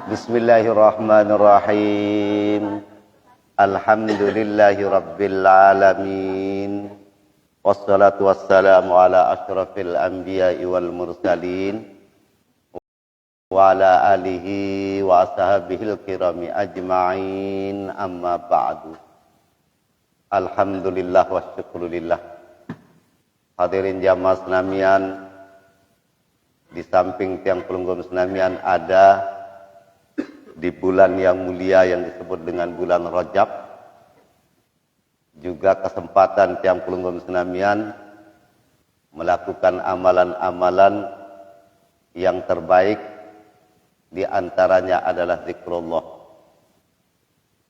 Bismillahirrahmanirrahim. Alhamdulillahi rabbil alamin. Wassalatu wassalamu ala asyrafil anbiya'i wal mursalin wa ala alihi wa ashabihil kirami ajma'in, amma ba'du. Alhamdulillah wa syukrulillah. Hadirin jamaah senamian, di samping tiang pelunggung senamian ada di bulan yang mulia yang disebut dengan bulan Rajab, juga kesempatan tiang pelunggung senamian melakukan amalan-amalan yang terbaik, di antaranya adalah zikrullah.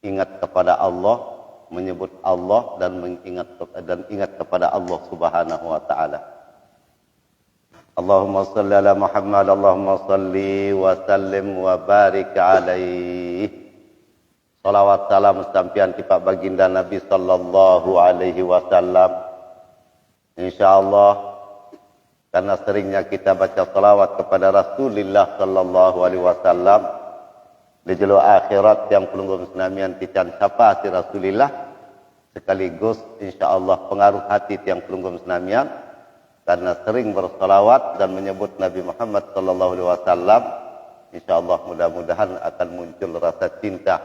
Ingat kepada Allah, menyebut Allah dan ingat kepada Allah Subhanahu wa taala. Allahumma salli ala Muhammad, Allahumma salli wa sallim wa barik alaihi. Salawat salam sampian tipak baginda Nabi sallallahu alaihi wasallam. Insyaallah, karena seringnya kita baca salawat kepada Rasulullah sallallahu alaihi wasallam, di jelo akhirat yang pelunggung senamian tican sapa si Rasulullah, sekaligus insyaallah pengaruh hati tiang pelunggung senamian karena sering bersalawat dan menyebut Nabi Muhammad sallallahu alaihi wasallam. Insyaallah mudah-mudahan akan muncul rasa cinta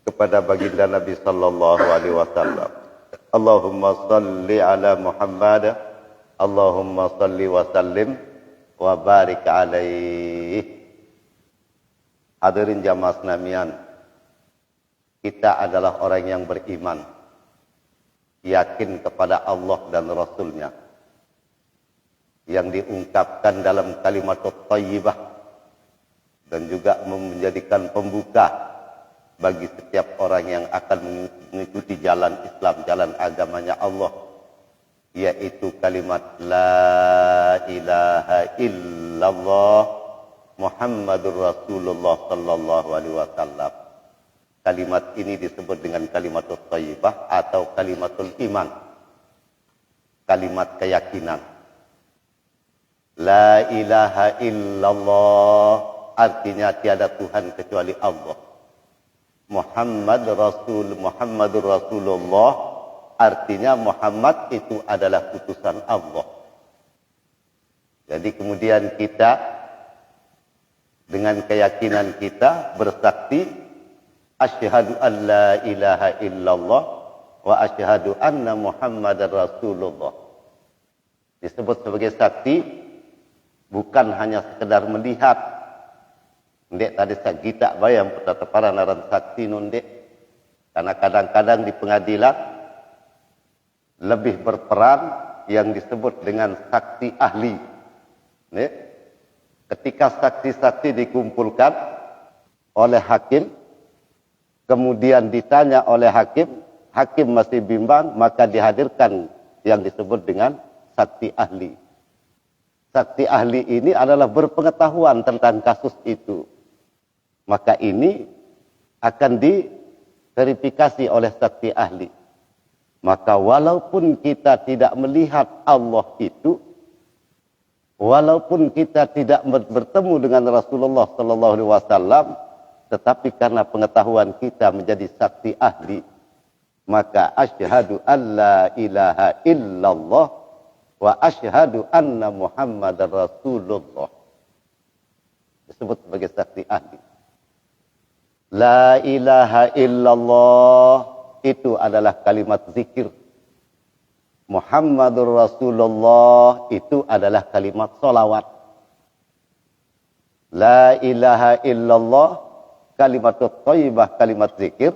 kepada baginda Nabi sallallahu alaihi wasallam. Allahumma salli ala Muhammad, Allahumma salli wa sallim wa barik alaihi. Hadirin jamaah senamian, kita adalah orang yang beriman, yakin kepada Allah dan Rasulnya, yang diungkapkan dalam kalimat thayyibah dan juga menjadikan pembuka bagi setiap orang yang akan mengikuti jalan Islam, jalan agamanya Allah, yaitu kalimat la ilaha illallah Muhammadur Rasulullah sallallahu alaihi wasallam. Kalimat ini disebut dengan kalimat thayyibah atau kalimatul iman, kalimat keyakinan. La ilaha illallah artinya tiada Tuhan kecuali Allah. Muhammadur Rasulullah artinya Muhammad itu adalah utusan Allah. Jadi kemudian kita dengan keyakinan kita bersaksi asyhadu an la ilaha illallah wa asyhadu anna Muhammadar Rasulullah. Disebut sebagai saksi bukan hanya sekedar melihat. Ndek tadi sagita bayang petata naran saksi nundek. Karena kadang-kadang di pengadilan lebih berperan yang disebut dengan saksi ahli. Ndek. Ketika saksi-saksi dikumpulkan oleh hakim, kemudian ditanya oleh hakim, hakim masih bimbang, maka dihadirkan yang disebut dengan saksi ahli. Saksi ahli ini adalah berpengetahuan tentang kasus itu. Maka ini akan diverifikasi oleh saksi ahli. Maka walaupun kita tidak melihat Allah itu, walaupun kita tidak bertemu dengan Rasulullah sallallahu alaihi wasallam, tetapi karena pengetahuan kita menjadi saksi ahli, maka asyhadu alla ilaha illallah wa asyhadu anna Muhammadar Rasulullah. Disebut sebagai saksi ahli. La ilaha illallah itu adalah kalimat zikir. Muhammadur Rasulullah itu adalah kalimat salawat. La ilaha illallah kalimat thayyibah, kalimat zikir.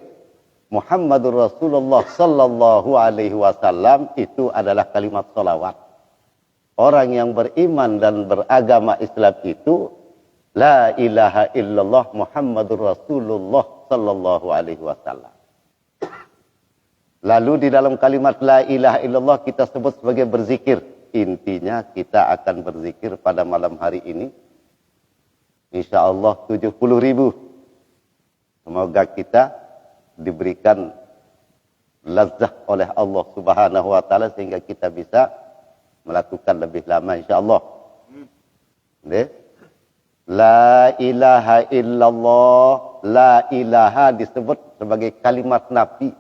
Muhammadur Rasulullah sallallahu alaihi wasallam itu adalah kalimat salawat. Orang yang beriman dan beragama Islam itu la ilaha illallah Muhammadur Rasulullah sallallahu alaihi wasallam. Lalu di dalam kalimat la ilaha illallah kita sebut sebagai berzikir. Intinya kita akan berzikir pada malam hari ini. InsyaAllah 70.000. Semoga kita diberikan lazah oleh Allah Subhanahu wa taala sehingga kita bisa melakukan lebih lama insyaallah. La ilaha illallah. La ilaha disebut sebagai kalimat nafi.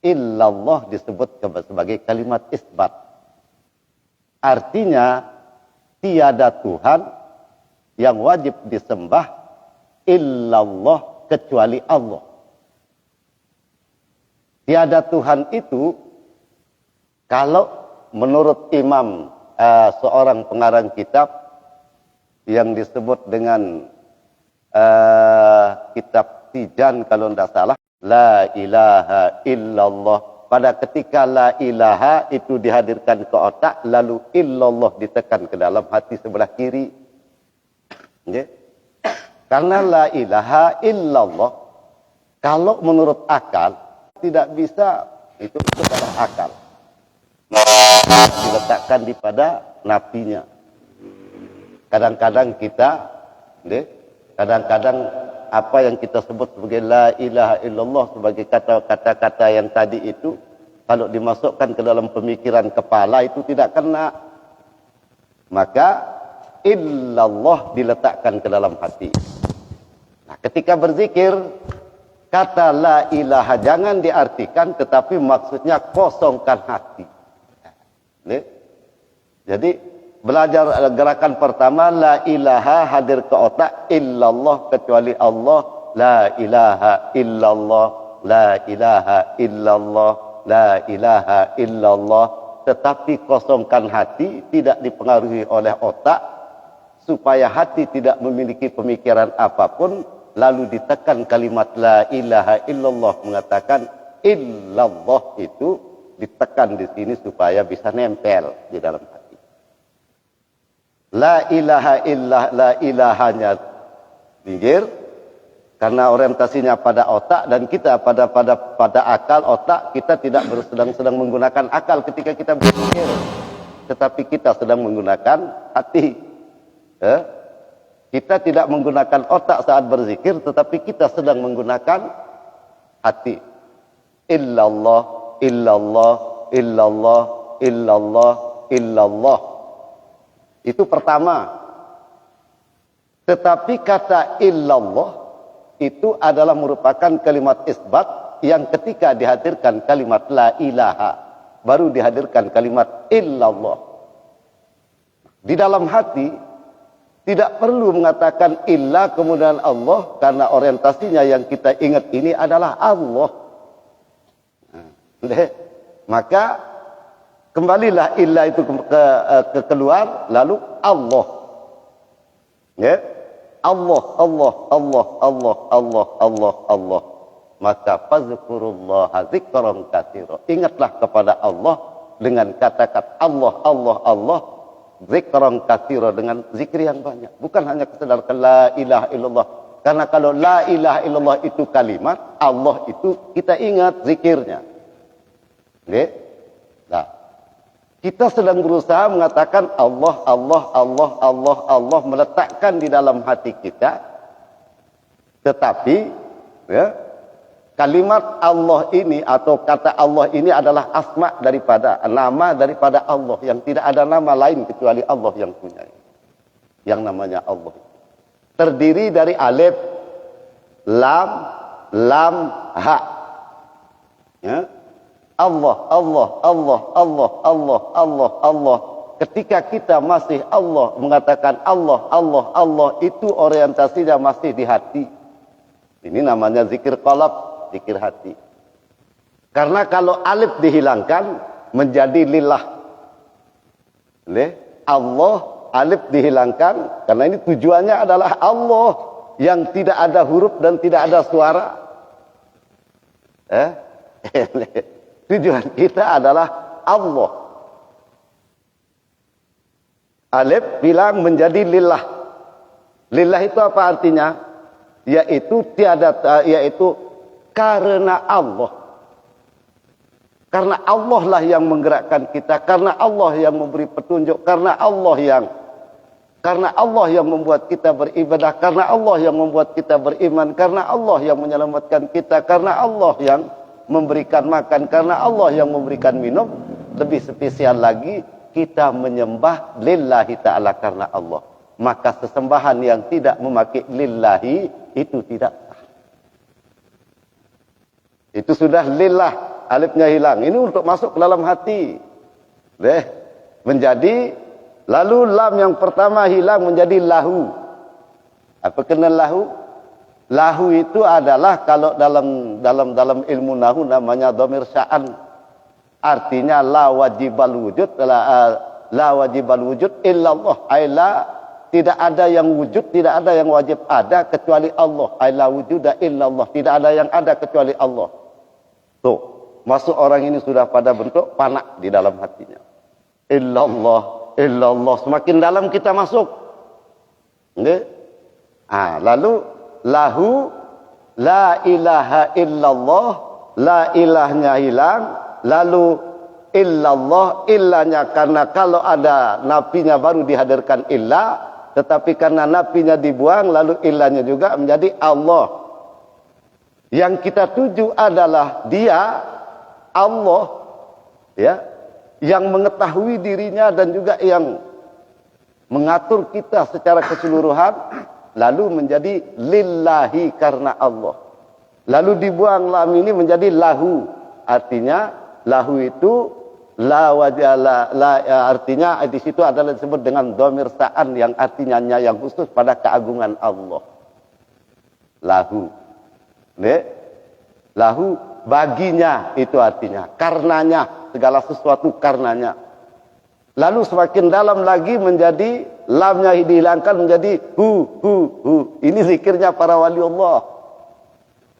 Illallah disebut sebagai kalimat isbat. Artinya, tiada Tuhan yang wajib disembah illallah kecuali Allah. Tiada Tuhan itu, kalau menurut imam seorang pengarang kitab yang disebut dengan kitab Tijan kalau tidak salah, la ilaha illallah. Pada ketika la ilaha itu dihadirkan ke otak, lalu illallah ditekan ke dalam hati sebelah kiri. Okay. Karena la ilaha illallah, kalau menurut akal, tidak bisa, itu adalah akal. Diletakkan di pada nafinya. Kadang-kadang kita, kadang-kadang apa yang kita sebut sebagai la ilaha illallah, sebagai kata-kata yang tadi itu, kalau dimasukkan ke dalam pemikiran kepala itu tidak kena. Maka illallah diletakkan ke dalam hati. Nah, ketika berzikir, kata la ilaha jangan diartikan, tetapi maksudnya kosongkan hati. Jadi belajar gerakan pertama, la ilaha hadir ke otak, illallah kecuali Allah, la ilaha illallah, la ilaha illallah, la ilaha illallah. Tetapi kosongkan hati, tidak dipengaruhi oleh otak, supaya hati tidak memiliki pemikiran apapun, lalu ditekan kalimat la ilaha illallah, mengatakan illallah itu ditekan di sini supaya bisa nempel di dalam hati. La ilaha illallah, la ilahanya pinggir, karena orientasinya pada otak, dan kita pada akal otak. Kita tidak sedang menggunakan akal ketika kita berpikir, tetapi kita sedang menggunakan hati. Kita tidak menggunakan otak saat berzikir, tetapi kita sedang menggunakan hati. Illallah, illallah, illallah, illallah, illallah. Itu pertama. Tetapi kata illallah itu adalah merupakan kalimat isbat yang ketika dihadirkan kalimat la ilaha, baru dihadirkan kalimat illallah. Di dalam hati tidak perlu mengatakan illa kemudian Allah, karena orientasinya yang kita ingat ini adalah Allah. Maka kembalilah illa itu ke keluar, lalu Allah. Ya? Allah, Allah, Allah, Allah, Allah, Allah, Allah. Maka fazkurullaha zikran katsira. Ingatlah kepada Allah dengan kata-kata Allah, Allah, Allah. Zikran katsira, dengan zikir yang banyak. Bukan hanya sekedar la ilaha illallah. Karena kalau la ilaha illallah itu kalimat, Allah itu kita ingat zikirnya. Oke? Nah, kita sedang berusaha mengatakan Allah, Allah, Allah, Allah, Allah, meletakkan di dalam hati kita. Tetapi, ya, kalimat Allah ini atau kata Allah ini adalah asma daripada, nama daripada Allah, yang tidak ada nama lain kecuali Allah yang punya. Yang namanya Allah. Terdiri dari alif, lam, ha. Ya. Allah, Allah, Allah, Allah, Allah, Allah, Allah. Ketika kita masih Allah, mengatakan Allah, Allah, Allah, itu orientasinya masih di hati. Ini namanya zikir qalb, zikir hati. Karena kalau alif dihilangkan, menjadi lillah. Allah, alif dihilangkan, karena ini tujuannya adalah Allah, yang tidak ada huruf dan tidak ada suara. Tujuan kita adalah Allah. Alif bilang menjadi lillah. Lillah itu apa artinya? Yaitu karena Allah. Karena Allah lah yang menggerakkan kita, karena Allah yang memberi petunjuk, karena Allah yang membuat kita beribadah, karena Allah yang membuat kita beriman, karena Allah yang menyelamatkan kita, karena Allah yang memberikan makan, karena Allah yang memberikan minum. Lebih spesial lagi, kita menyembah lillahi ta'ala karena Allah. maka sesembahan yang tidak memakai lillahi itu tidak sah. Itu sudah lillah, alifnya hilang. Ini untuk masuk ke dalam hati. Menjadi, lalu lam yang pertama hilang menjadi lahu. Apa kena lahu? Lahu itu adalah kalau dalam ilmu nahu namanya dhamir sya'an. Artinya la wajibal wujud, la wajibal wujud illallah. Aila, tidak ada yang wujud, tidak ada yang wajib ada kecuali Allah. Aila wujuda illallah. Tidak ada yang ada kecuali Allah. Tuh, masuk orang ini sudah pada bentuk panak di dalam hatinya. Illallah, illallah. Semakin dalam kita masuk. Lalu lahu la ilaha illallah, la ilahnya hilang, lalu illallah, illanya karena kalau ada nafinya baru dihadirkan illah, tetapi karena nafinya dibuang lalu illanya juga menjadi Allah. Yang kita tuju adalah dia Allah, ya, yang mengetahui dirinya dan juga yang mengatur kita secara keseluruhan, lalu menjadi lillahi karena Allah. Lalu dibuang lam ini menjadi lahu. Artinya lahu itu la wajala, artinya di situ adalah disebut dengan dhamir sa'an yang artinya yang khusus pada keagungan Allah. Lahu. Lahu baginya itu artinya, karenanya, segala sesuatu karenanya. Lalu semakin dalam lagi menjadi lamnya dihilangkan menjadi hu. Ini zikirnya para wali Allah.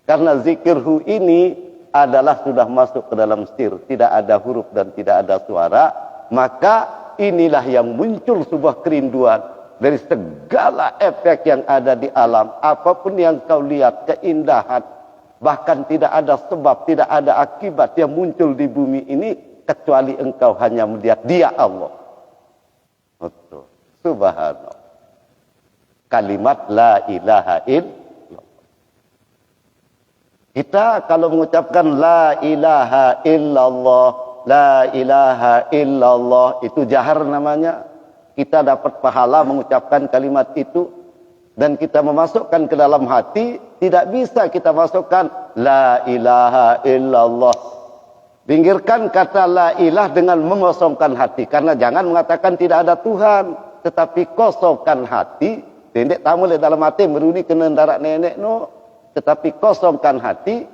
Karena zikir hu ini adalah sudah masuk ke dalam sir, tidak ada huruf dan tidak ada suara, maka inilah yang muncul sebuah kerinduan dari segala efek yang ada di alam. Apapun yang kau lihat, keindahan, bahkan tidak ada sebab, tidak ada akibat yang muncul di bumi ini kecuali engkau hanya melihat dia Allah. Betul. Subhanallah. Kalimat la ilaha illallah. Kita kalau mengucapkan la ilaha illallah, la ilaha illallah, itu jahar namanya. Kita dapat pahala mengucapkan kalimat itu. Dan kita memasukkan ke dalam hati, tidak bisa kita masukkan la ilaha illallah. Pinggirkan kata la ilah dengan mengosongkan hati. Karena jangan mengatakan tidak ada Tuhan. Tetapi kosongkan hati. Tendek tamu le dalam hati meruni kena darat nenek no. Tetapi kosongkan hati.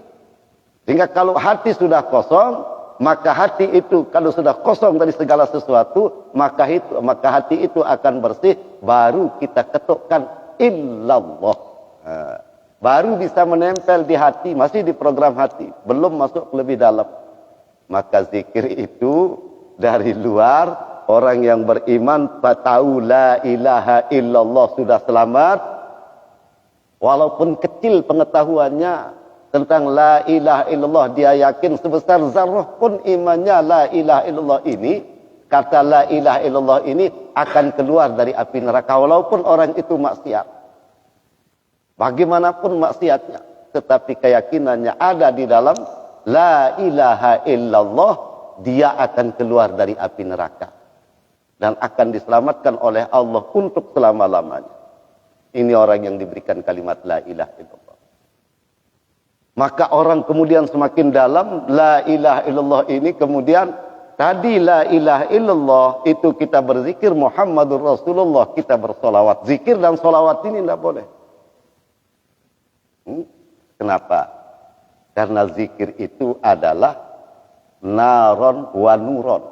Sehingga kalau hati sudah kosong, maka hati itu kalau sudah kosong dari segala sesuatu, maka hati itu akan bersih. Baru kita ketukkan illallah. Baru bisa menempel di hati. Masih di program hati. Belum masuk lebih dalam. Maka zikir itu dari luar, orang yang beriman tahu la ilaha illallah sudah selamat. Walaupun kecil pengetahuannya tentang la ilaha illallah, dia yakin sebesar zarrah pun imannya la ilaha illallah ini, kata la ilaha illallah ini akan keluar dari api neraka walaupun orang itu maksiat. Bagaimanapun maksiatnya, tetapi keyakinannya ada di dalam la ilaha illallah, dia akan keluar dari api neraka dan akan diselamatkan oleh Allah untuk selama-lamanya. Ini orang yang diberikan kalimat la ilaha illallah. Maka orang kemudian semakin dalam la ilaha illallah ini, kemudian tadi la ilaha illallah itu kita berzikir Muhammadur Rasulullah, kita bersolawat. Zikir dan solawat ini tidak boleh. Kenapa? Karena zikir itu adalah naron wa nuron.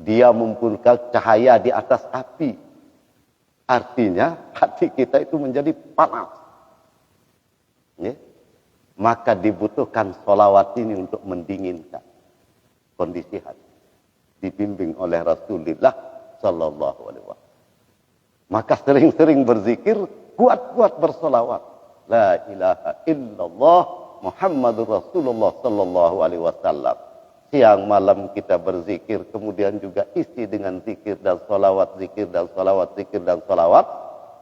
Dia mempunyai cahaya di atas api. Artinya hati kita itu menjadi panas. Ya? Maka dibutuhkan sholawat ini untuk mendinginkan kondisi hati. Dibimbing oleh Rasulullah Sallallahu Alaihi Wasallam. Maka sering-sering berzikir, kuat-kuat bersolawat. La ilaha illallah Muhammadur Rasulullah Sallallahu Alaihi Wasallam. Siang malam kita berzikir, kemudian juga isi dengan zikir dan salawat, zikir dan salawat, zikir dan salawat.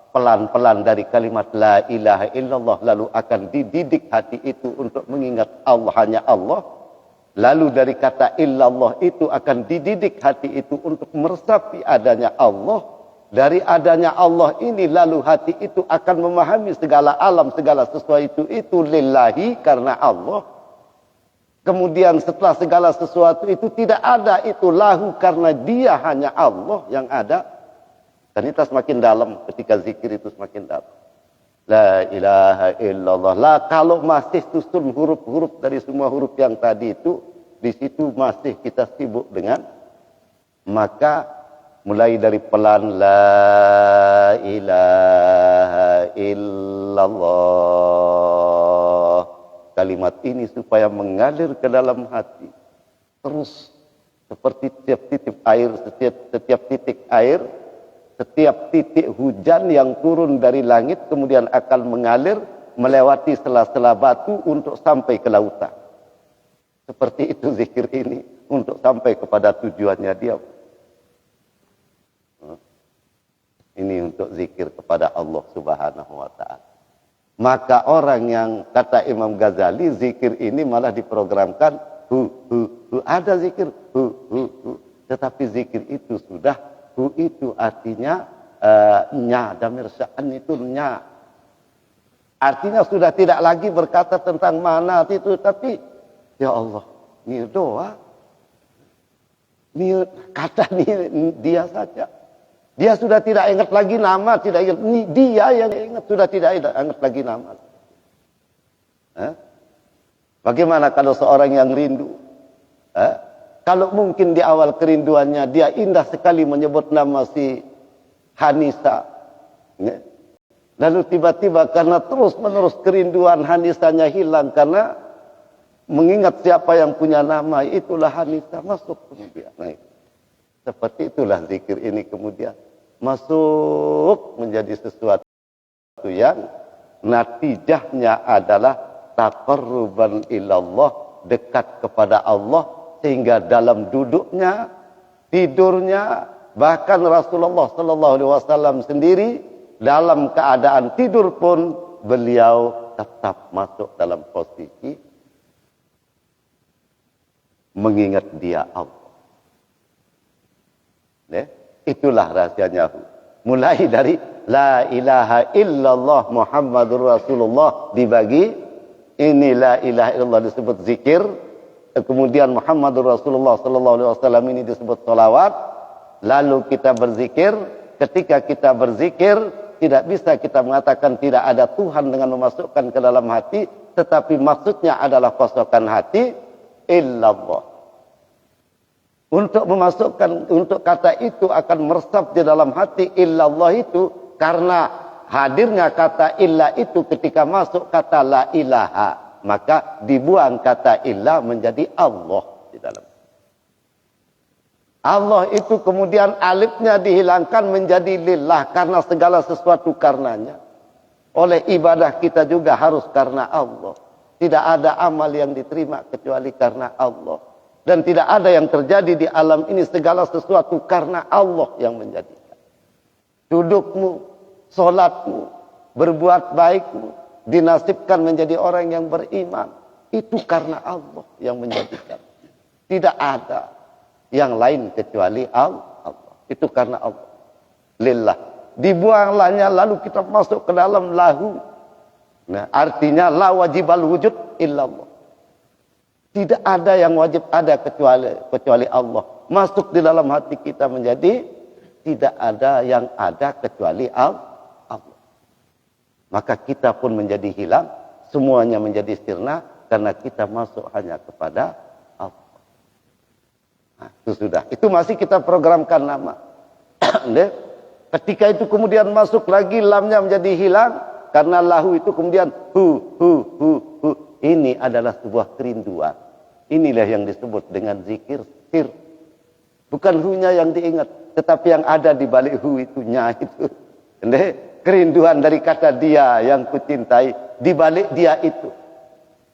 Pelan-pelan dari kalimat la ilaha illallah, lalu akan dididik hati itu untuk mengingat Allah, hanya Allah. Lalu dari kata illallah itu akan dididik hati itu untuk meresapi adanya Allah. Dari adanya Allah ini lalu hati itu akan memahami segala alam, segala sesuatu itu lillahi karena Allah. Kemudian setelah segala sesuatu itu tidak ada, itu lahu karena dia hanya Allah yang ada. Dan itu semakin dalam ketika zikir itu semakin dalam. La ilaha illallah. Lah kalau masih susun huruf-huruf dari semua huruf yang tadi itu, di situ masih kita sibuk dengan, maka mulai dari pelan la ilaha illallah. Kalimat ini supaya mengalir ke dalam hati. Terus seperti setiap titik air, setiap titik air, setiap titik hujan yang turun dari langit kemudian akan mengalir melewati sela-sela batu untuk sampai ke lautan. Seperti itu zikir ini untuk sampai kepada tujuannya dia. Ini untuk zikir kepada Allah Subhanahu wa ta'ala. Maka orang yang kata Imam Ghazali zikir ini malah diprogramkan ada zikir tetapi zikir itu sudah itu artinya nya damir sya'an itu nya. Artinya sudah tidak lagi berkata tentang mana itu, tapi ya Allah, ini doa. Ini kata dia saja. Dia sudah tidak ingat lagi nama, tidak ingat. Dia yang ingat, sudah tidak ingat lagi nama. Bagaimana kalau seorang yang rindu? Kalau mungkin di awal kerinduannya dia indah sekali menyebut nama si Hanisa. Lalu tiba-tiba karena terus-menerus kerinduan Hanisanya hilang karena mengingat siapa yang punya nama, itulah Hanisa masuk kemudian. Nah, seperti itulah zikir ini kemudian masuk menjadi sesuatu yang natijahnya adalah taqarruban ilallah, dekat kepada Allah, sehingga dalam duduknya, tidurnya, bahkan Rasulullah sallallahu alaihi wasallam sendiri dalam keadaan tidur pun beliau tetap masuk dalam posisi mengingat dia Allah. Itulah rahasianya. Mulai dari la ilaha illallah Muhammadur Rasulullah dibagi. Ini la ilaha illallah disebut zikir. Kemudian Muhammadur Rasulullah sallallahu alaihi wasallam ini disebut salawat. Lalu kita berzikir. Ketika kita berzikir, tidak bisa kita mengatakan tidak ada Tuhan dengan memasukkan ke dalam hati, tetapi maksudnya adalah kosongkan hati illallah. Untuk memasukkan, untuk kata itu akan meresap di dalam hati illallah itu, karena hadirnya kata illa itu ketika masuk kata la ilaha, maka dibuang kata illa menjadi Allah di dalam. Allah itu kemudian alifnya dihilangkan menjadi lillah, karena segala sesuatu karenanya. Oleh ibadah kita juga harus karena Allah. Tidak ada amal yang diterima kecuali karena Allah. Dan tidak ada yang terjadi di alam ini segala sesuatu karena Allah yang menjadikan. Dudukmu, solatmu, berbuat baikmu, dinasibkan menjadi orang yang beriman. Itu karena Allah yang menjadikan. Tidak ada yang lain kecuali Allah. Itu karena Allah. Lillah. Dibuanglahnya lalu kita masuk ke dalam lahu. Nah, artinya la wajibal wujud illallah. Tidak ada yang wajib ada kecuali Allah. Masuk di dalam hati kita menjadi tidak ada yang ada kecuali Allah. Maka kita pun menjadi hilang, semuanya menjadi sirna karena kita masuk hanya kepada Allah. Nah, itu sudah. Itu masih kita programkan nama. Ketika itu kemudian masuk lagi lamnya menjadi hilang karena lahu itu kemudian hu. Ini adalah sebuah kerinduan. Inilah yang disebut dengan zikir sir. Bukan hu-nya yang diingat, tetapi yang ada di balik hu itu nya itu. Kerinduan dari kata dia yang kucintai di balik dia itu.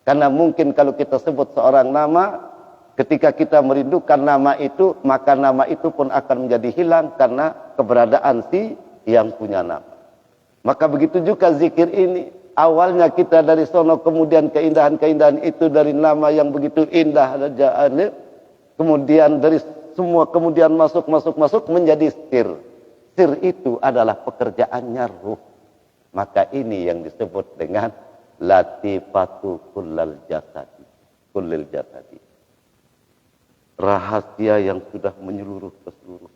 Karena mungkin kalau kita sebut seorang nama, ketika kita merindukan nama itu, maka nama itu pun akan menjadi hilang karena keberadaan si yang punya nama. Maka begitu juga zikir ini. Awalnya kita dari sono, kemudian keindahan-keindahan itu dari nama yang begitu indah, kemudian dari semua kemudian masuk menjadi sir. sir itu adalah pekerjaannya ruh. Maka ini yang disebut dengan latifatu kullal jasadi. Kullil jasadi. Rahasia yang sudah menyeluruh ke seluruh.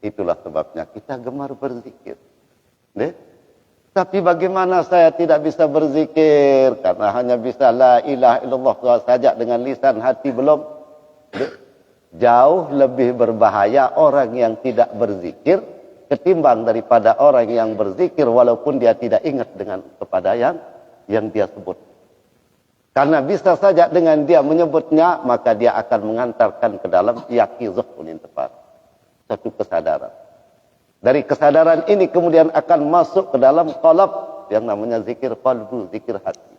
Itulah sebabnya kita gemar berzikir. Tapi bagaimana saya tidak bisa berzikir? Karena hanya bisa la ilaha illallah saja dengan lisan, hati belum. Jauh lebih berbahaya orang yang tidak berzikir ketimbang daripada orang yang berzikir walaupun dia tidak ingat dengan kepada yang dia sebut. Karena bisa saja dengan dia menyebutnya, maka dia akan mengantarkan ke dalam yaqizah yang tepat. Satu kesadaran. Dari kesadaran ini kemudian akan masuk ke dalam qalb yang namanya zikir qalbu, zikir hati.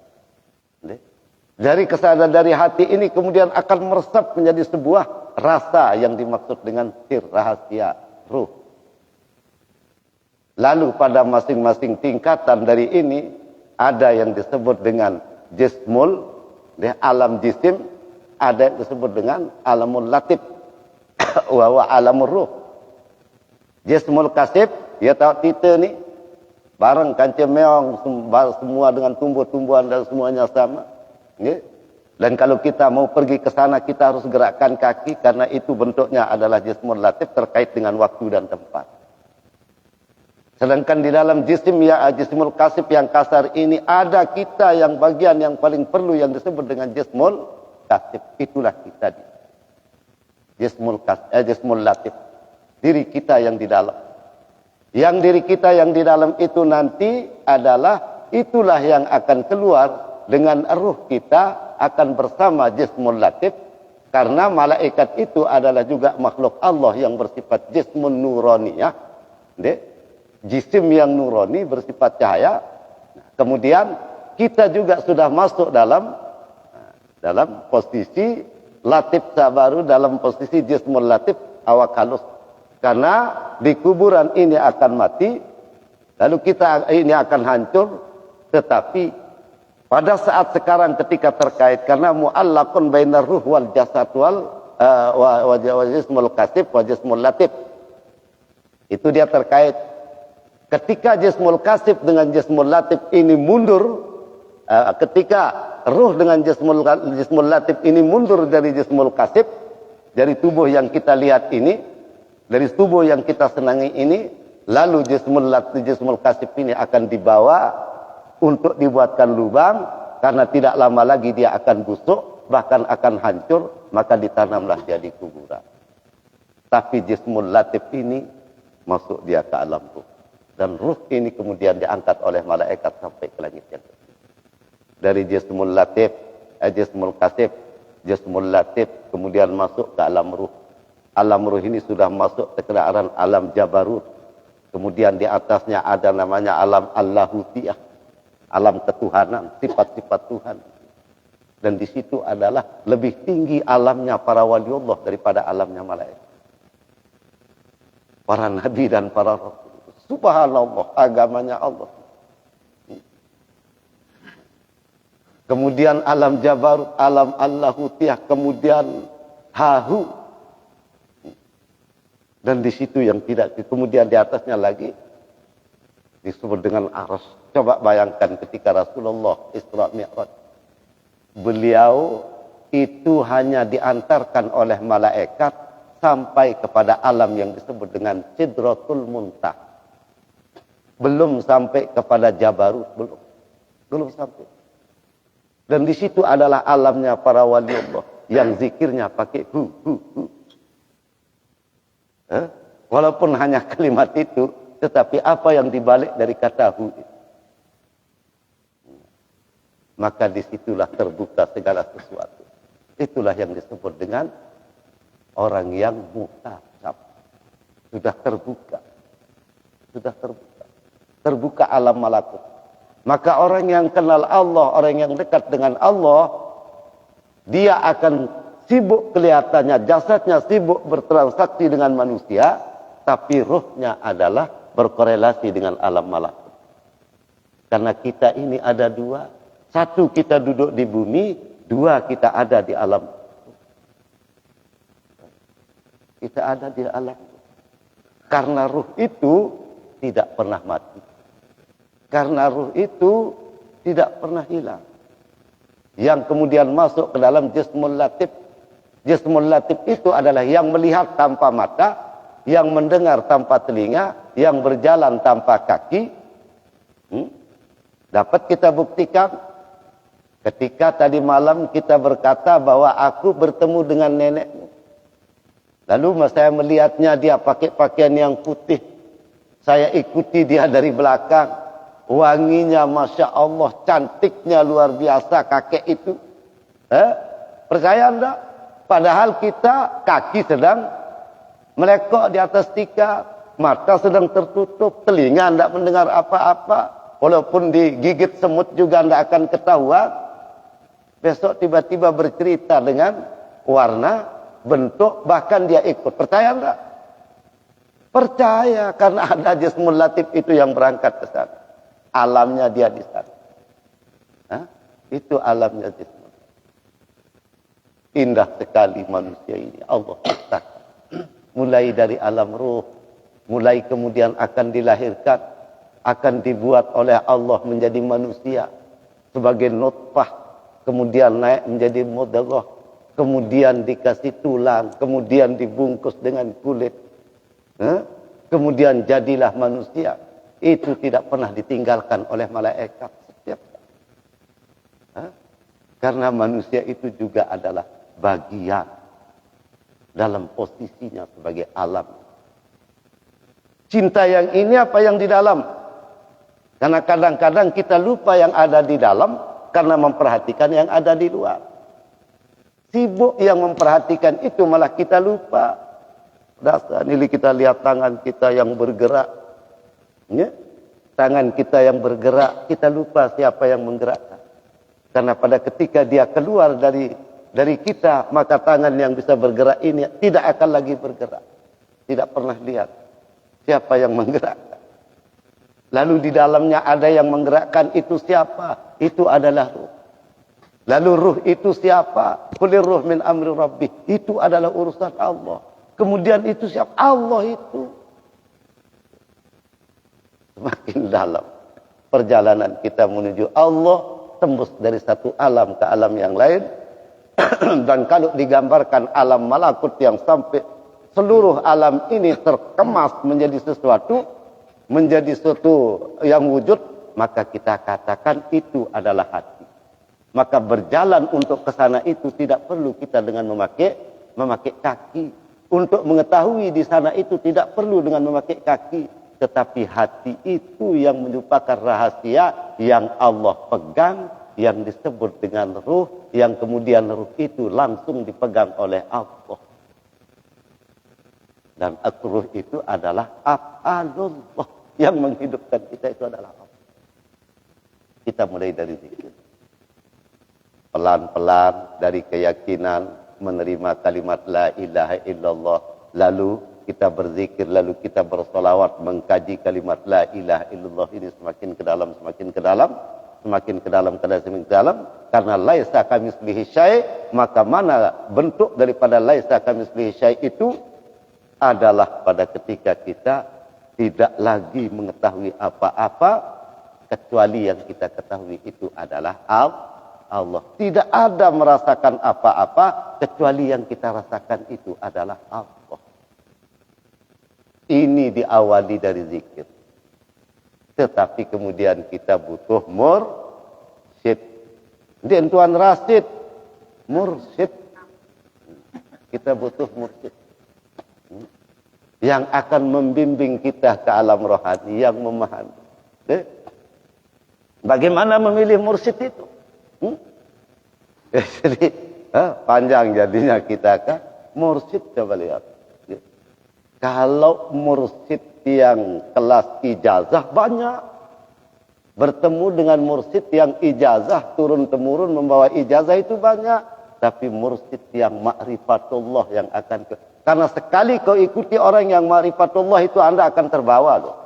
Dari kesadaran dari hati ini kemudian akan meresap menjadi sebuah rasa yang dimaksud dengan sir, rahasia, ruh. Lalu pada masing-masing tingkatan dari ini ada yang disebut dengan jismul, alam jisim, ada yang disebut dengan alamul latif, wa alamur ruh. Jismul kasib, ya tahu kita ni barang kancing meong semua dengan tumbuh-tumbuhan dan semuanya sama. Ya? Dan kalau kita mau pergi ke sana kita harus gerakkan kaki karena itu bentuknya adalah jismul latif terkait dengan waktu dan tempat. Sedangkan di dalam jismul kasib yang kasar ini ada kita yang bagian yang paling perlu yang disebut dengan jismul kasib. Itulah kita. Jismul latif. Diri kita yang di dalam. Yang diri kita yang di dalam itu nanti adalah itulah yang akan keluar dengan ruh kita akan bersama jismul latif. Karena malaikat itu adalah juga makhluk Allah yang bersifat jismun nuraniyah. Jisim yang nurani bersifat cahaya. Kemudian kita juga sudah masuk dalam posisi latif sabaru, dalam posisi jismul latif awak halus. Karena di kuburan ini akan mati, lalu kita ini akan hancur, tetapi pada saat sekarang ketika terkait karena mu'allaqun bainar ruh wal jasad wa jismul kasib wa jismul latif. Itu dia terkait. Ketika jismul kasib dengan jismul latif ini mundur, ketika ruh dengan jismul latif ini mundur dari jismul kasib, dari tubuh yang kita lihat ini, dari tubuh yang kita senangi ini, lalu jismul kasib ini akan dibawa untuk dibuatkan lubang, karena tidak lama lagi dia akan busuk, bahkan akan hancur, maka ditanamlah dia di kuburan. Tapi jismul latif ini masuk dia ke alam ruh. Dan ruh ini kemudian diangkat oleh malaikat sampai ke langit yang ketiga. Dari jismul latif, jismul kasib, jismul latif, kemudian masuk ke alam ruh. Alam ruh ini sudah masuk ke keadaan alam jabarut. Kemudian di atasnya ada namanya alam Allahutiyah. Alam ketuhanan, sifat-sifat Tuhan. Dan di situ adalah lebih tinggi alamnya para waliullah daripada alamnya malaikat. Para nabi dan para rasul. Subhanallah, agamanya Allah. Kemudian alam jabarut, alam Allahutiyah, kemudian hahu. Dan di situ yang tidak, kemudian di atasnya lagi disebut dengan arsy. Coba bayangkan ketika Rasulullah Isra Mi'raj. Beliau itu hanya diantarkan oleh malaikat sampai kepada alam yang disebut dengan Sidratul Muntaha. Belum sampai kepada Jabarut, belum sampai. Dan di situ adalah alamnya para waliullah yang zikirnya pakai hu. Walaupun hanya kalimat itu, tetapi apa yang dibalik dari kata hu itu. Maka disitulah terbuka segala sesuatu. Itulah yang disebut dengan orang yang mutasab. Sudah terbuka. Terbuka alam malakut. Maka orang yang kenal Allah, orang yang dekat dengan Allah, dia akan sibuk kelihatannya, jasadnya sibuk bertransaksi dengan manusia, tapi ruhnya adalah berkorelasi dengan alam malakut. Karena kita ini ada dua. Satu, kita duduk di bumi. Dua, kita ada di alam. Kita ada di alam. Karena ruh itu tidak pernah mati. Karena ruh itu tidak pernah hilang. Yang kemudian masuk ke dalam jismul latif. Jismul latif itu adalah yang melihat tanpa mata, yang mendengar tanpa telinga, yang berjalan tanpa kaki. Dapat kita buktikan ketika tadi malam kita berkata bahwa aku bertemu dengan nenekmu. Lalu saya melihatnya dia pakai pakaian yang putih. Saya ikuti dia dari belakang. Wanginya Masya Allah, cantiknya luar biasa kakek itu. Percaya enggak? Padahal kita kaki sedang melekok di atas tikar, mata sedang tertutup, telinga enggak mendengar apa-apa. Walaupun digigit semut juga enggak akan ketahuan. Besok tiba-tiba bercerita dengan warna, bentuk, bahkan dia ikut. Percaya enggak? Percaya, karena ada jismul latif itu yang berangkat ke sana. Alamnya dia di sana. Itu alamnya jismul. Indah sekali manusia ini. Allah ciptakan. Mulai dari alam ruh. Mulai kemudian akan dilahirkan. Akan dibuat oleh Allah menjadi manusia. Sebagai nutfah. Kemudian naik menjadi mudghah. Kemudian dikasih tulang. Kemudian dibungkus dengan kulit. Kemudian jadilah manusia. Itu tidak pernah ditinggalkan oleh malaikat setiap saat. Karena manusia itu juga adalah bagian dalam posisinya sebagai alam. Cinta yang ini apa yang di dalam? Karena kadang-kadang kita lupa yang ada di dalam karena memperhatikan yang ada di luar. Sibuk yang memperhatikan itu malah kita lupa. Dasar ini kita lihat tangan kita yang bergerak. Ya? Tangan kita yang bergerak, kita lupa siapa yang menggerakkan. Karena pada ketika dia keluar dari kita, maka tangan yang bisa bergerak ini tidak akan lagi bergerak. Tidak pernah lihat siapa yang menggerakkan. Lalu di dalamnya ada yang menggerakkan, itu siapa? Itu adalah ruh. Lalu ruh itu siapa? Qulir ruh min amri rabbi. Itu adalah urusan Allah. Kemudian itu siapa? Allah itu. Semakin dalam perjalanan kita menuju Allah, tembus dari satu alam ke alam yang lain. Dan kalau digambarkan alam malakut yang sampai seluruh alam ini terkemas menjadi sesuatu yang wujud, maka kita katakan itu adalah hati. Maka berjalan untuk ke sana itu tidak perlu kita dengan memakai kaki. Untuk mengetahui di sana itu tidak perlu dengan memakai kaki. Tetapi hati itu yang merupakan rahasia yang Allah pegang, yang disebut dengan ruh, yang kemudian ruh itu langsung dipegang oleh Allah. Dan ruh itu adalah af'alullah. Yang menghidupkan kita itu adalah Allah. Kita mulai dari zikir. Pelan-pelan dari keyakinan menerima kalimat la ilaha illallah, lalu kita berzikir, lalu kita bersolawat, mengkaji kalimat la ilaha illallah ini semakin ke dalam, semakin ke dalam, semakin ke dalam, semakin ke dalam. Karena laisa kamitslihi syai', maka mana bentuk daripada laisa kamitslihi syai' itu adalah pada ketika kita tidak lagi mengetahui apa-apa kecuali yang kita ketahui itu adalah Allah. Tidak ada merasakan apa-apa kecuali yang kita rasakan itu adalah Allah. Ini diawali dari zikir. Tetapi kemudian kita butuh mursyid. Dan Tuan Rasid, mursyid. Kita butuh mursyid. Yang akan membimbing kita ke alam rohani, yang memahami. Bagaimana memilih mursyid itu? Jadi panjang jadinya kita kan. Mursyid coba lihat. Kalau mursyid yang kelas ijazah banyak. Bertemu dengan mursyid yang ijazah turun-temurun membawa ijazah itu banyak. Tapi mursyid yang ma'rifatullah yang akan karena sekali kau ikuti orang yang ma'rifatullah itu Anda akan terbawa loh.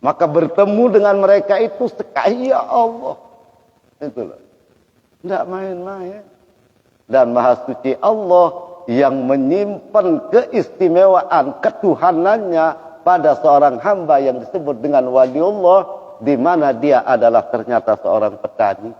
Maka bertemu dengan mereka itu sekali ya Allah. Itulah. Tidak main-main. Dan maha suci Allah yang menyimpan keistimewaan ketuhanannya pada seorang hamba yang disebut dengan waliullah, di mana dia adalah ternyata seorang petani,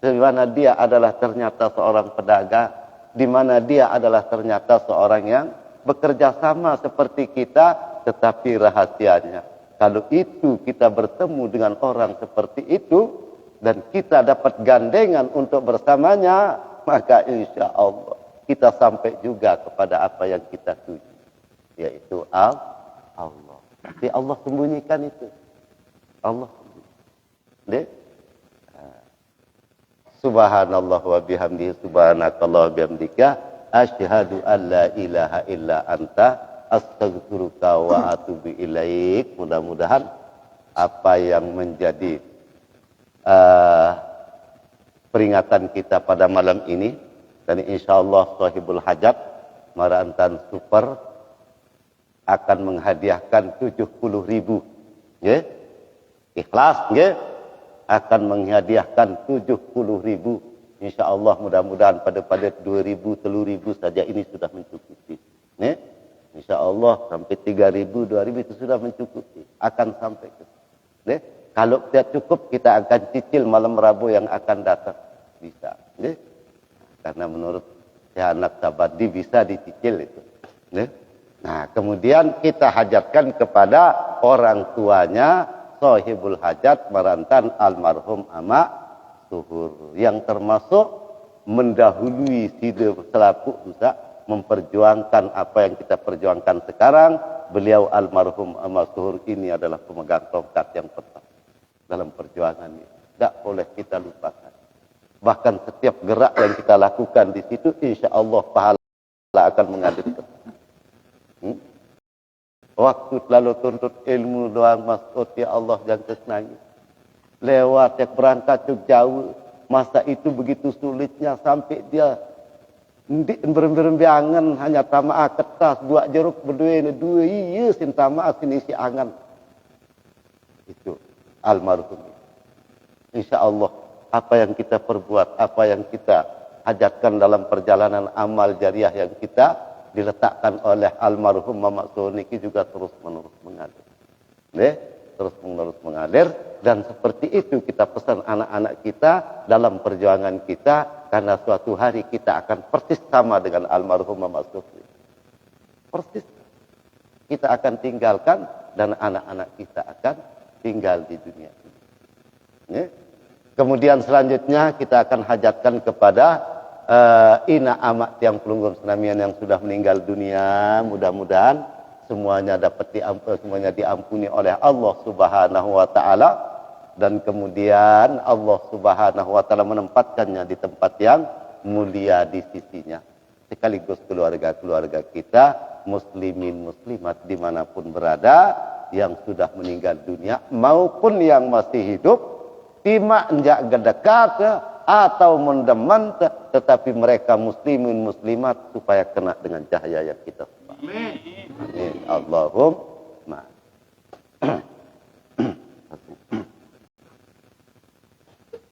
di mana dia adalah ternyata seorang pedagang, di mana dia adalah ternyata seorang yang bekerja sama seperti kita, tetapi rahasianya, kalau itu kita bertemu dengan orang seperti itu dan kita dapat gandengan untuk bersamanya, maka insya Allah kita sampai juga kepada apa yang kita tuju, yaitu Allah. Tapi Allah sembunyikan itu. Allah sembunyikan. Subhanallah wa bihamdihi, subhanakallah wa bihamdika, asyhadu an la ilaha illa anta, astaghfiruka wa atubu ilaik. Mudah-mudahan apa yang menjadi peringatan kita pada malam ini, dan insyaallah sahibul hajat Marantan Super akan menghadiahkan 70.000, ya, ikhlas, ya, akan menghadiahkan 70.000. Insyaallah mudah-mudahan pada 2.000, 3.000 saja ini sudah mencukupi, ya. Insyaallah sampai 3.000, 2.000 itu sudah mencukupi, akan sampai ke, ya. Kalau tidak cukup, kita akan cicil malam Rabu yang akan datang, bisa, ya. Karena menurut ya anak Sabadi bisa dicicil itu, ya. Nah, kemudian kita hajatkan kepada orang tuanya sahibul hajat Marantan almarhum Ama Suhur, yang termasuk mendahului sida selaku usaha memperjuangkan apa yang kita perjuangkan sekarang. Beliau almarhum Ama Suhur ini adalah pemegang tongkat yang pertama dalam perjuangan ini. Tidak boleh kita lupakan. Bahkan setiap gerak yang kita lakukan di situ, insya Allah pahala akan mengalir. Waktu lalu tuntut ilmu doang Mas'ud, ya Allah jangan kesenangi. Lewat yang berangkat ke jauh, masa itu begitu sulitnya sampai dia berembiangan hanya tamaa kertas, buat jeruk berdua iya sin tamaa sini si angan. Itu almarhum. Insya Allah apa yang kita perbuat, apa yang kita hajatkan dalam perjalanan amal jariah yang kita diletakkan oleh almarhum Mamak Soniki juga terus-menerus mengalir. Terus-menerus mengalir, dan seperti itu kita pesan anak-anak kita dalam perjuangan kita, karena suatu hari kita akan persis sama dengan almarhum Mamak Soniki. Persis. Kita akan tinggalkan dan anak-anak kita akan tinggal di dunia ini. Kemudian selanjutnya kita akan hajatkan kepada ina amak tiang pelunggung senamian yang sudah meninggal dunia. Mudah-mudahan semuanya dapat diampuni oleh Allah Subhanahu wa taala, dan kemudian Allah Subhanahu wa taala menempatkannya di tempat yang mulia di sisinya. Sekaligus keluarga-keluarga kita, muslimin muslimat dimanapun berada, yang sudah meninggal dunia maupun yang masih hidup, timak njak gedekat atau mendeman, tetapi mereka muslimin muslimat supaya kena dengan cahaya yang kita. Amin. Allahumma